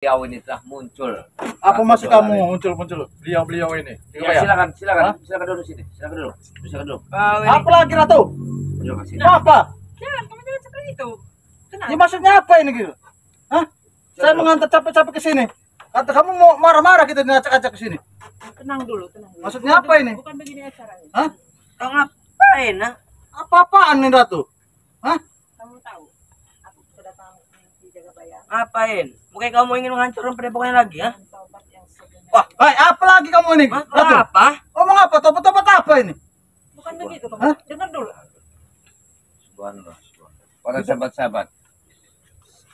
Beliau ini telah muncul. Apa maksud kamu muncul beliau ini? Ya, silakan duduk sini. Silakan duduk. Apa lagi Ratu? Terima kasih. Apa? Jangan, kamu jangan seperti itu. Tenang. Ya maksudnya apa ini gitu? Hah? Saya mengantar capek-capek ke sini. Kata kamu mau marah-marah kita ngacak-acak ke sini. Tenang dulu. Maksudnya apa ini? Bukan begini acaranya. Hah? Kau ngapain, nah? Apa-apaan nih Ratu? Hah? Kamu tahu, aku kedatangan di Jagabaya. Ngapain? Mungkin kamu ingin menghancurkan padepokannya lagi, ya? Taubat yang sebenarnya. Wah, apa lagi kamu ini? Ratu? Apa? Ngomong apa? Tobat-tobat apa ini? Bukan begitu, kamu. Hah? Dengar dulu. Subhanallah. Para sahabat-sahabat,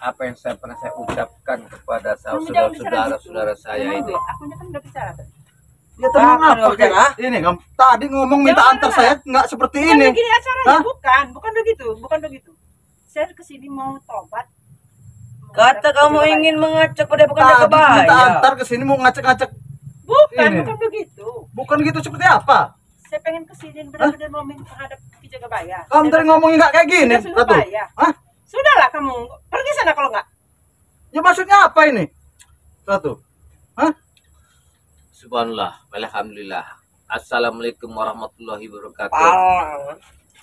apa yang pernah saya ucapkan kepada saudara-saudara saya Dengar ini. dulu. Akunya kan udah bicara tuh. Ya tenang Apa apa? bicara? Ini kamu tadi ngomong minta Jangan antar dengar. saya nggak seperti Bukan ini. begini acaranya, Hah? bukan begitu. Saya kesini mau tobat. Kata kamu ingin mengacak padepokan Tadi minta Jagabaya. antar ke sini mau ngacak-ngacak. Bukan, Ini. bukan begitu. Bukan gitu seperti apa? Saya pengen kesini benar-benar mau menghadap Ki Jagabaya. Kamu tadi ngomongin nggak kayak gini, Sudah Ratu? Surabaya. Hah? Sudahlah kamu pergi sana kalau nggak. Ya maksudnya apa ini? Ratu? Hah? Subhanallah, alhamdulillah. Assalamualaikum warahmatullahi wabarakatuh.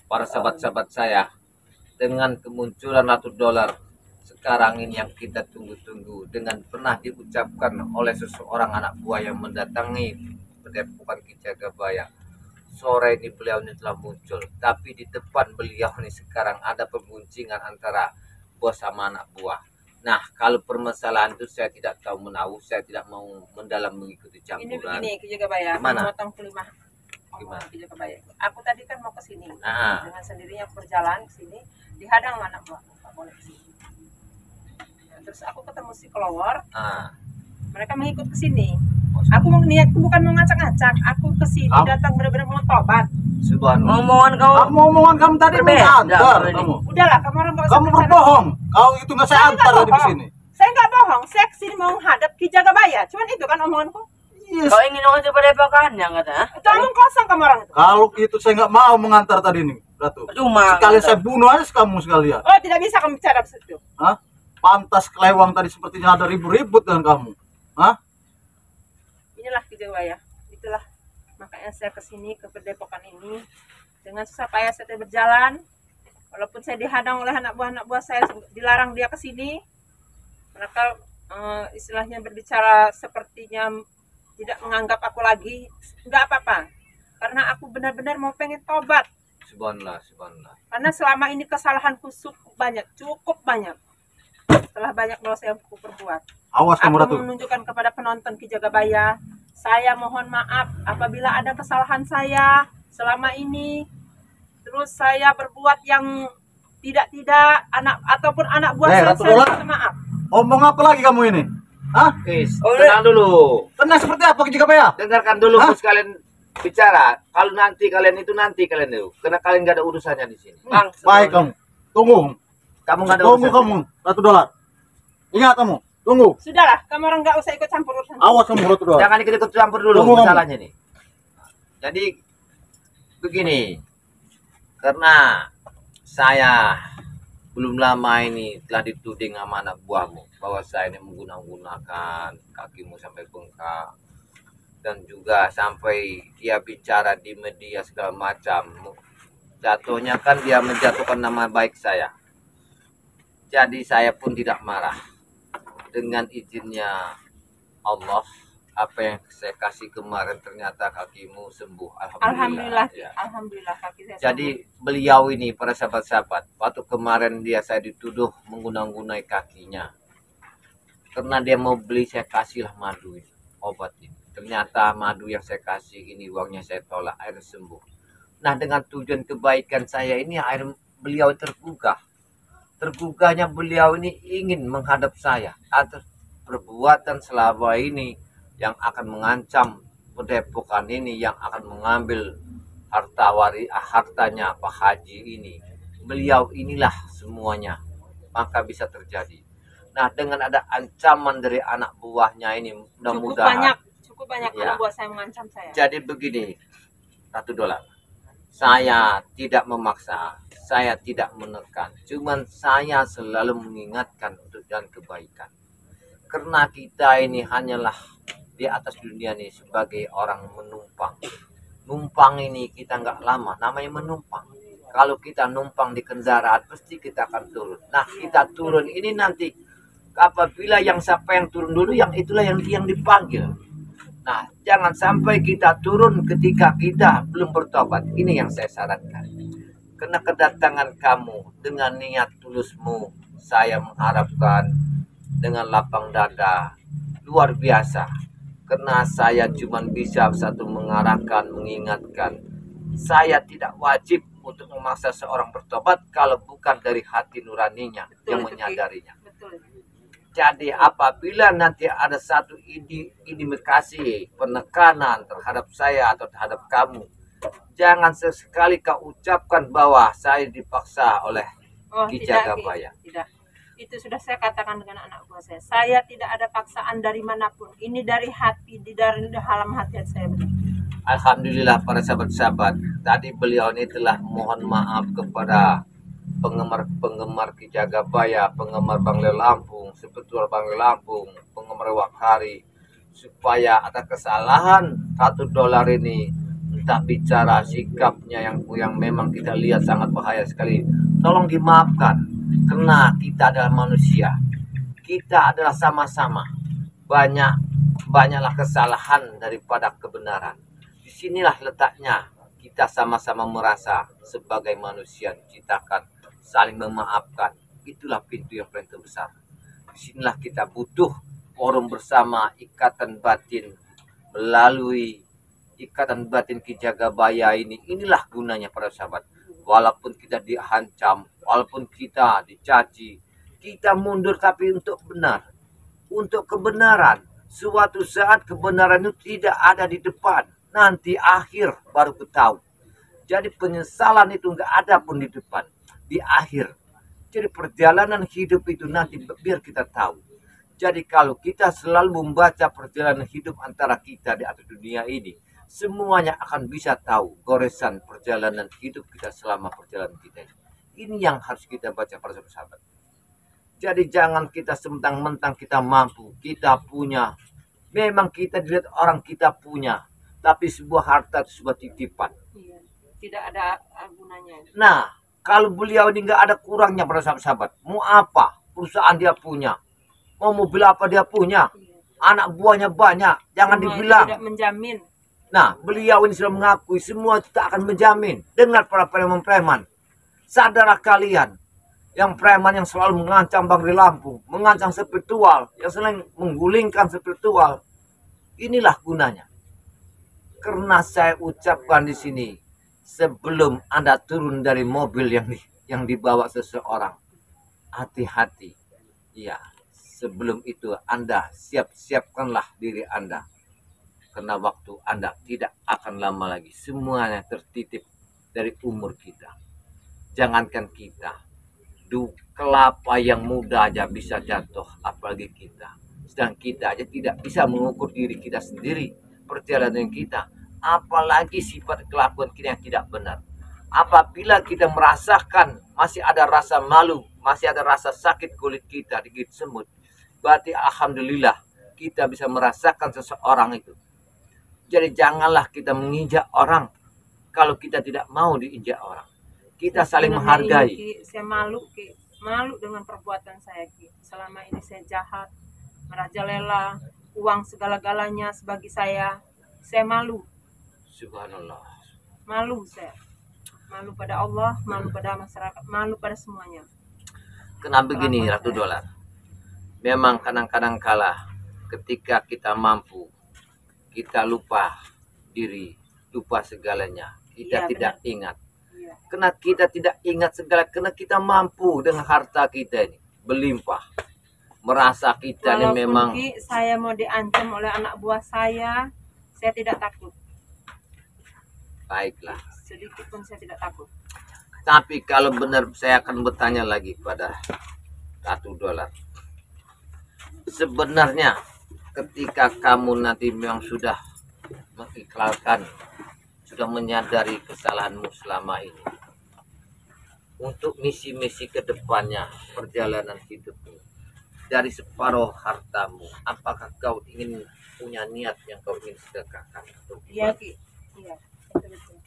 Para sahabat-sahabat saya, dengan kemunculan Ratu Dolar sekarang ini yang kita tunggu-tunggu, dengan pernah diucapkan oleh seseorang anak buah yang mendatangi padepokan Ki Jagabaya. Sore ini beliau ini telah muncul, tapi di depan beliau ini sekarang ada pembuncingen antara bos sama anak buah. Nah, kalau permasalahan itu saya tidak tahu menahu, saya tidak mau mendalam mengikuti Ini campuran. begini Ki Jagabaya, Mana? memotong kelimah. Gimana? Ki Jagabaya. Aku tadi kan mau ke sini. Nah. Dengan sendirinya aku berjalan ke sini, dihadang mana buah. Enggak boleh ke sini. Nah, terus aku ketemu si Kelowor, Ah, mereka mengikut ke sini. Aku mau niatku bukan mau ngacak-ngacak, aku ke sini datang benar-benar mau tobat. subhanallah. Omongan kamu tadi minta antar kamu. Udahlah, kamu orang nggak usah Kamu bicara. berbohong. Kau itu nggak saya Saya antar nggak tadi ke bohong. sini. Saya nggak bohong, saya kesini mau menghadap Ki Jagabaya. Cuman itu kan omonganku. Yes. Kau ingin mengacak padepokannya kata? Itu omong kosong kamu orang itu. Kalau itu saya nggak mau mengantar tadi nih, Ratu. Cuma Sekalian saya bunuh aja kamu sekalian. Oh, tidak bisa kamu bicara begitu. Hah? Pantas kelewang tadi sepertinya ada ribut-ribut dengan kamu. Hah? Inilah Ki Jagabaya. Itulah makanya saya kesini ke padepokan ini dengan susah payah saya berjalan. Walaupun saya dihadang oleh anak buah saya, dilarang dia ke sini. Mereka istilahnya berbicara sepertinya tidak menganggap aku lagi. Enggak apa-apa. Karena aku benar-benar mau pengen tobat. subhanallah. Karena selama ini kesalahanku cukup banyak. Setelah banyak dosa yang aku perbuat. Awas kamu, Ratu. Aku menunjukkan kepada penonton Ki Jagabaya, saya mohon maaf apabila ada kesalahan saya selama ini. Terus saya berbuat yang tidak anak ataupun anak buah saya, Ratu saya Dolar. minta maaf. Omong apa lagi kamu ini? Hah? Tenang dulu. Tenang seperti apa jika ya? Dengarkan dulu Hah? bos kalian bicara. Kalau nanti kalian itu karena kalian nggak ada urusannya di sini. Baik kamu. Tunggu. Kamu nggak ada Tunggu urusan. kamu, Ratu Dolar. Ingat kamu. Tunggu. Sudahlah, kamu orang nggak usah ikut campur urusan. Awas kamu, Ratu Dolar. Jangan ikut campur dulu Tunggu, kamu. masalahnya nih. Jadi begini, karena saya belum lama ini telah dituding sama anak buahmu bahwa saya ini menggunakan kakimu sampai bengkak dan juga sampai dia bicara di media segala macam. Jatuhnya kan dia menjatuhkan nama baik saya. Jadi saya pun tidak marah. Dengan izinnya Allah, apa yang saya kasih kemarin ternyata kakimu sembuh. Alhamdulillah, Ya. alhamdulillah kaki saya Jadi beliau ini para sahabat-sahabat, waktu kemarin saya dituduh menggunang-gunai kakinya. Karena dia mau beli, saya kasihlah madu ini, obat ini. Ternyata madu yang saya kasih ini uangnya saya tolak, air sembuh. Nah, dengan tujuan kebaikan saya ini air beliau tergugah. Tergugahnya beliau ini ingin menghadap saya atas perbuatan selama ini yang akan mengancam padepokan ini, yang akan mengambil hartanya Pak Haji ini. Beliau inilah semuanya, maka bisa terjadi. Nah, dengan ada ancaman dari anak buahnya ini, mudah-mudahan cukup banyak Ya. anak buah saya mengancam saya. jadi begini, Ratu Dolar. Saya tidak memaksa, saya tidak menekan. Cuman saya selalu mengingatkan untuk jalan kebaikan. Karena kita ini hanyalah di atas dunia ini sebagai orang menumpang. Numpang ini kita nggak lama, namanya menumpang. Kalau kita numpang di kendaraan, pasti kita akan turun. Nah, kita turun ini nanti apabila siapa yang turun dulu, yang itulah yang dipanggil. Nah, jangan sampai kita turun ketika kita belum bertobat. Ini yang saya sarankan. Karena kedatangan kamu dengan niat tulusmu, saya mengharapkan dengan lapang dada, luar biasa. Karena saya cuma bisa satu mengarahkan, mengingatkan. Saya tidak wajib untuk memaksa seorang bertobat kalau bukan dari hati nuraninya yang menyadarinya. Betul. Jadi apabila nanti ada satu indikasi penekanan terhadap saya atau terhadap kamu, jangan sesekali kau ucapkan bahwa saya dipaksa oleh Ki Jagabaya. Tidak. Itu sudah saya katakan dengan anak buah saya. Saya tidak ada paksaan dari manapun. Ini dari hati, dari dalam hati saya. Alhamdulillah para sahabat-sahabat, tadi beliau ini telah mohon maaf kepada penggemar Ki Jagabaya, penggemar Bangli Lampung, sepetual Bangli Lampung, penggemar Wakari, supaya ada kesalahan $1 ini, entah bicara sikapnya yang memang kita lihat sangat bahaya sekali, tolong dimaafkan, karena kita adalah manusia, kita adalah sama-sama, banyaklah kesalahan daripada kebenaran. Disinilah letaknya kita sama-sama merasa sebagai manusia diciptakan saling memaafkan. Itulah pintu yang paling terbesar. Disinilah kita butuh forum bersama ikatan batin. Melalui ikatan batin Ki Jagabaya ini, inilah gunanya para sahabat. Walaupun kita diancam, walaupun kita dicaci, kita mundur tapi untuk benar, untuk kebenaran. Suatu saat kebenaran itu tidak ada di depan, nanti akhir baru ketahui. Jadi penyesalan itu nggak ada pun di depan, di akhir. Jadi perjalanan hidup itu nanti biar kita tahu. Jadi kalau kita selalu membaca perjalanan hidup antara kita di atas dunia ini, semuanya akan bisa tahu goresan perjalanan hidup kita selama perjalanan kita ini. Ini yang harus kita baca para sahabat. Jadi jangan kita sementang-mentang kita mampu, kita punya. Memang kita dilihat orang kita punya, tapi sebuah harta itu sebuah titipan. Iya. Tidak ada gunanya. Nah, kalau beliau ini nggak ada kurangnya para sahabat. Mau apa? Perusahaan dia punya. Mau mobil apa dia punya. Iya. Anak buahnya banyak. Jangan Semua dibilang. tidak menjamin. Nah, beliau ini sudah mengakui semua tidak akan menjamin. Dengar para preman-preman. Sadarlah kalian. Yang preman yang selalu mengancam Bangli Lampung. Mengancam spiritual. Yang selalu menggulingkan spiritual. Inilah gunanya. Karena saya ucapkan di sini. Sebelum Anda turun dari mobil yang dibawa seseorang. Hati-hati. Ya, sebelum itu Anda siapkanlah diri Anda. Karena waktu Anda tidak akan lama lagi. Semuanya tertitip dari umur kita. Jangankan kita. Kelapa yang muda aja bisa jatuh. Apalagi kita. Sedang kita aja tidak bisa mengukur diri kita sendiri. Perjalanan kita. Apalagi sifat kelakuan kita yang tidak benar. Apabila kita merasakan masih ada rasa malu. Masih ada rasa sakit kulit kita digigit semut. Berarti alhamdulillah kita bisa merasakan seseorang itu. Jadi janganlah kita menginjak orang kalau kita tidak mau diinjak orang. Kita saling menghargai. Ini, saya malu, Ki. Malu dengan perbuatan saya, Ki. Selama ini saya jahat, merajalela, uang segala-galanya sebagai saya malu. Subhanallah. Malu saya. Malu pada Allah, malu pada masyarakat, malu pada semuanya. Kenapa begini Ratu Dolar? Memang kadang-kadang kalah ketika kita mampu, kita lupa diri, lupa segalanya. Kita tidak ingat. Iya. Karena kita tidak ingat segala, karena kita mampu dengan harta kita ini berlimpah. Merasa kita ini memang. Ki, saya mau diancam oleh anak buah saya tidak takut. Baiklah. Sedikit pun saya tidak takut. Tapi kalau benar saya akan bertanya lagi pada Ratu Dolar. Sebenarnya ketika kamu nanti memang sudah mengikhlaskan, sudah menyadari kesalahanmu selama ini, untuk misi-misi kedepannya perjalanan hidupmu, dari separuh hartamu, apakah kau ingin punya niat yang kau ingin sedekahkan? Iya Ki, iya betul.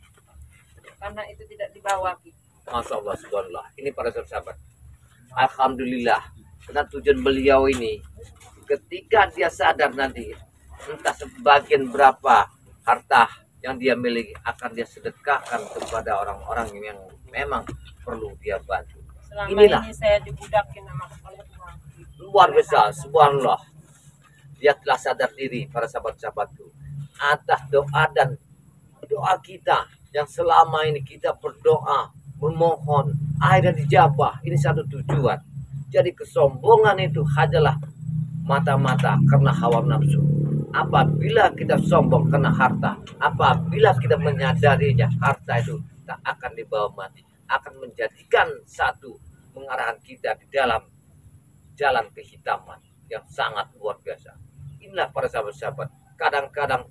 Karena itu tidak dibawa Ki. Masya Allah, subhanallah. Ini para sahabat. Alhamdulillah. Karena tujuan beliau ini, ketika dia sadar nanti, entah sebagian berapa harta yang dia miliki akan dia sedekahkan kepada orang-orang yang memang perlu dia bantu. Selama Inilah. ini saya dibudakin sama kepala uang. Luar biasa, subhanallah. Dia telah sadar diri para sahabat-sahabatku atas doa dan doa kita yang selama ini kita berdoa, memohon, akhirnya dijabah. Ini satu tujuan. Jadi kesombongan itu hanyalah mata-mata karena hawa nafsu. Apabila kita sombong karena harta, apabila kita menyadarinya, harta itu tak akan dibawa mati, akan menjadikan satu mengarahkan kita di dalam jalan kehitaman yang sangat luar biasa. Inilah para sahabat-sahabat. Kadang-kadang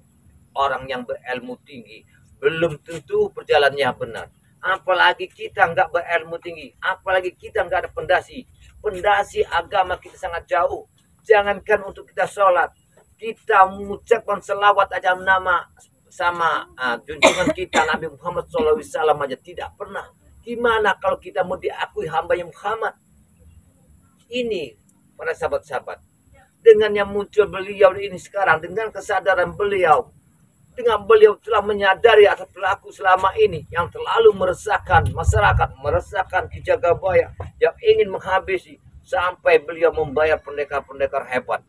orang yang berilmu tinggi belum tentu perjalanannya benar. Apalagi kita nggak berilmu tinggi, apalagi kita nggak ada pondasi agama kita sangat jauh. Jangankan untuk kita sholat, kita mengucapkan selawat aja nama sama junjungan kita Nabi Muhammad SAW aja tidak pernah. Gimana kalau kita mau diakui hambanya Muhammad? Ini para sahabat-sahabat, dengan yang muncul beliau ini sekarang, dengan kesadaran beliau, dengan beliau telah menyadari atas pelaku selama ini yang terlalu meresahkan masyarakat, meresahkan Ki Jagabaya yang ingin menghabisi, sampai beliau membayar pendekar-pendekar hebat.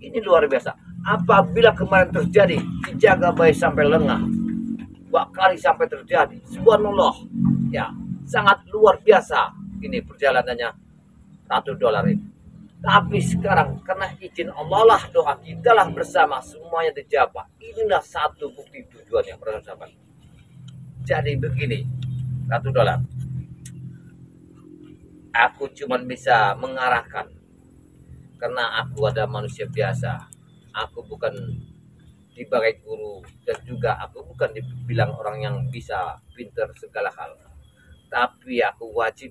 Ini luar biasa. Apabila kemarin terjadi Ki Jagabaya sampai lengah, 2 kali sampai terjadi, subhanallah, ya sangat luar biasa ini perjalanannya $1 ini. Tapi sekarang karena izin Allah lah, doa kita lah bersama semuanya dijabah. Inilah satu bukti tujuannya para sahabat. Jadi begini, $1. Aku cuma bisa mengarahkan karena aku ada manusia biasa. Aku bukan sebagai guru dan juga aku bukan dibilang orang yang bisa pintar segala hal. Tapi aku wajib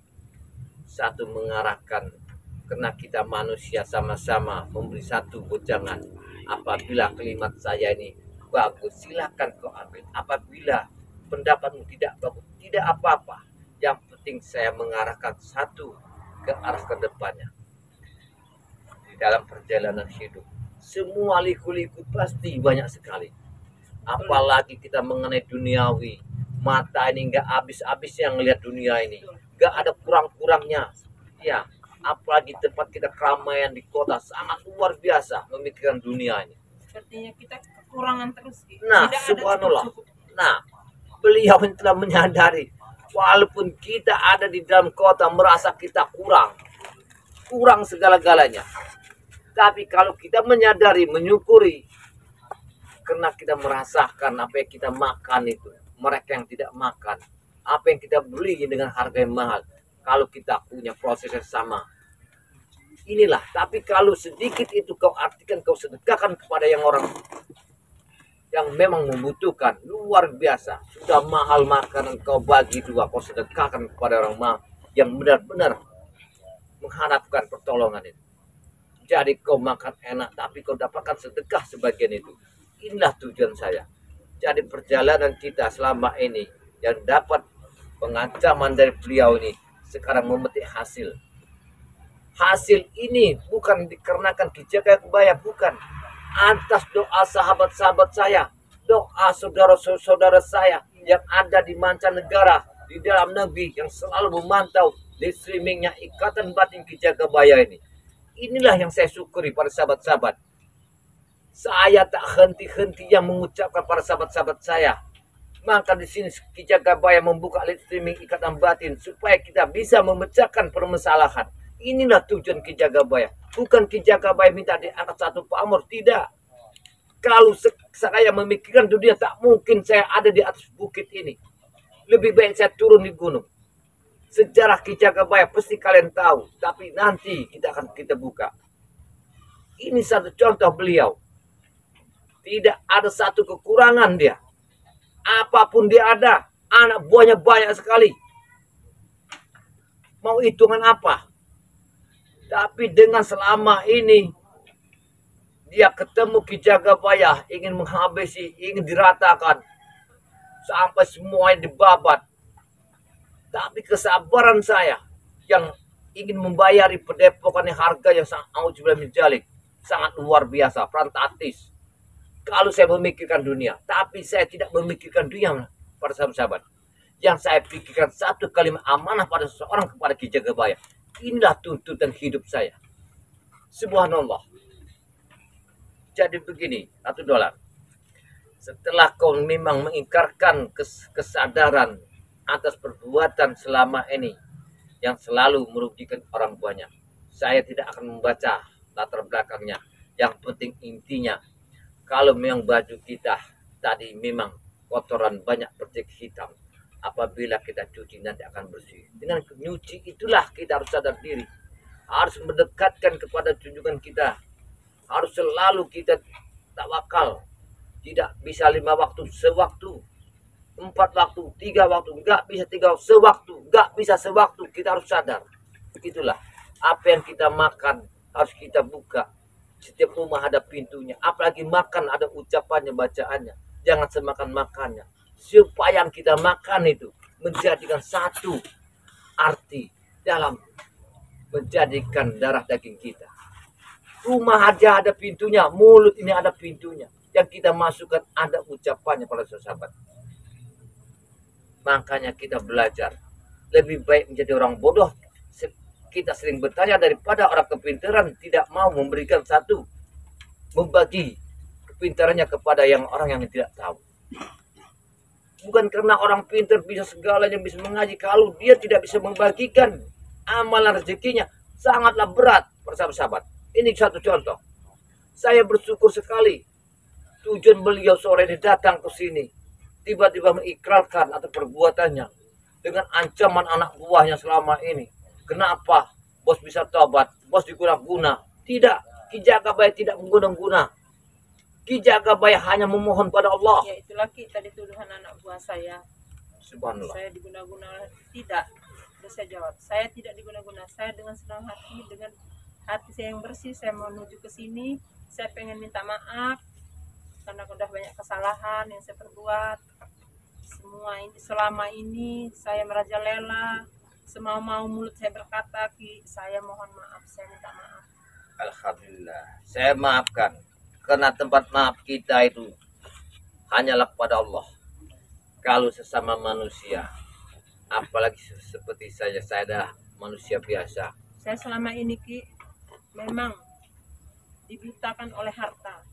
satu mengarahkan, karena kita manusia sama-sama memberi satu wejangan. Apabila kalimat saya ini bagus, silakan kau ambil. Apabila pendapatmu tidak bagus, tidak apa-apa. Yang penting saya mengarahkan satu ke arah ke depannya. Di dalam perjalanan hidup, semua liku-liku pasti banyak sekali. Apalagi kita mengenai duniawi, mata ini nggak habis-habis yang melihat dunia ini, nggak ada kurang-kurangnya. Ya, apalagi tempat kita keramaian di kota sangat luar biasa memikirkan dunia ini. Sepertinya kita kekurangan terus. Nah, subhanallah. Nah, beliau telah menyadari walaupun kita ada di dalam kota merasa kita kurang segala-galanya. Tapi kalau kita menyadari, menyukuri, karena kita merasakan apa yang kita makan itu, mereka yang tidak makan, apa yang kita beli dengan harga yang mahal. Kalau kita punya proses yang sama, inilah. Tapi kalau sedikit itu kau artikan, kau sedekahkan kepada yang orang yang memang membutuhkan, luar biasa. Sudah mahal makanan kau bagi 2, kau sedekahkan kepada orang yang benar-benar mengharapkan pertolongan itu. Jadi kau makan enak, tapi kau dapatkan sedekah sebagian itu. Inilah tujuan saya. Jadi perjalanan kita selama ini yang dapat pengancaman dari beliau ini sekarang memetik hasil. Hasil ini bukan dikarenakan Ki Jagabaya, bukan. Atas doa sahabat-sahabat saya, doa saudara-saudara saya yang ada di mancanegara, di dalam negeri yang selalu memantau di streamingnya Ikatan Batin Ki Jagabaya ini. Inilah yang saya syukuri para sahabat-sahabat. Saya tak henti-henti yang mengucapkan para sahabat-sahabat saya. Maka di sini Ki Jagabaya membuka live streaming Ikatan Batin supaya kita bisa memecahkan permasalahan. Inilah tujuan Ki Jagabaya. Bukan Ki Jagabaya minta diangkat satu pamor, tidak. Kalau saya memikirkan dunia, tak mungkin saya ada di atas bukit ini. Lebih baik saya turun di gunung. Sejarah Ki Jagabaya pasti kalian tahu, tapi nanti kita buka. Ini satu contoh beliau. Tidak ada satu kekurangan dia. Apapun dia ada, anak buahnya banyak sekali. Mau hitungan apa? Tapi dengan selama ini dia ketemu Ki Jagabaya, ingin menghabisi, ingin diratakan sampai semuanya dibabat. Tapi kesabaran saya yang ingin membayari padepokan harga yang sangat luar biasa, fantastis. Kalau saya memikirkan dunia, tapi saya tidak memikirkan dunia pada sahabat-sahabat. Yang saya pikirkan satu kalimat amanah pada seseorang kepada Ki Jagabaya. Inilah tuntutan hidup saya. Subhanallah. Jadi begini, $1. Setelah kau memang mengingkarkan kesadaran atas perbuatan selama ini yang selalu merugikan orang banyak, saya tidak akan membaca latar belakangnya. Yang penting intinya, kalau memang baju kita tadi memang kotoran banyak percik hitam, apabila kita cuci nanti akan bersih. Dengan nyuci itulah kita harus sadar diri, harus mendekatkan kepada junjungan kita, harus selalu kita tawakal. Tidak bisa 5 waktu sewaktu, 4 waktu, 3 waktu, enggak bisa 3 waktu sewaktu, enggak bisa sewaktu. Kita harus sadar. Begitulah, apa yang kita makan harus kita buka. Setiap rumah ada pintunya, apalagi makan ada ucapannya, bacaannya. Jangan semakan makannya. Supaya yang kita makan itu menjadikan satu arti dalam menjadikan darah daging kita. Rumah aja ada pintunya, mulut ini ada pintunya. Yang kita masukkan ada ucapannya para sahabat. Makanya kita belajar. Lebih baik menjadi orang bodoh. Kita sering bertanya daripada orang kepintaran tidak mau memberikan satu. Membagi kepintarannya kepada orang yang tidak tahu. Bukan karena orang pintar bisa segalanya, bisa mengaji. Kalau dia tidak bisa membagikan amalan rezekinya, sangatlah berat, persahabat-sahabat. Ini satu contoh. Saya bersyukur sekali. Tujuan beliau sore ini datang ke sini. Tiba-tiba mengikrarkan atau perbuatannya. Dengan ancaman anak buahnya selama ini. Kenapa bos bisa tobat? Bos diguna-guna. Tidak. Ki Jagabaya tidak mengguna-guna. Ki Jagabaya hanya memohon pada Allah. Ya itulah tadi tuduhan anak buah saya. Subhanallah. Saya diguna-guna. Tidak. Sudah saya jawab. Saya tidak diguna-guna. Saya dengan senang hati, dengan hati saya yang bersih, saya menuju ke sini. Saya pengen minta maaf karena udah banyak kesalahan yang saya perbuat. Semua ini selama ini saya merajalela. Semau-mau mulut saya berkata, Ki, saya mohon maaf, saya minta maaf. Alhamdulillah. Saya maafkan. Karena tempat maaf kita itu hanyalah kepada Allah. Kalau sesama manusia, apalagi seperti saya adalah manusia biasa. Saya selama ini, Ki, memang dibutakan oleh harta.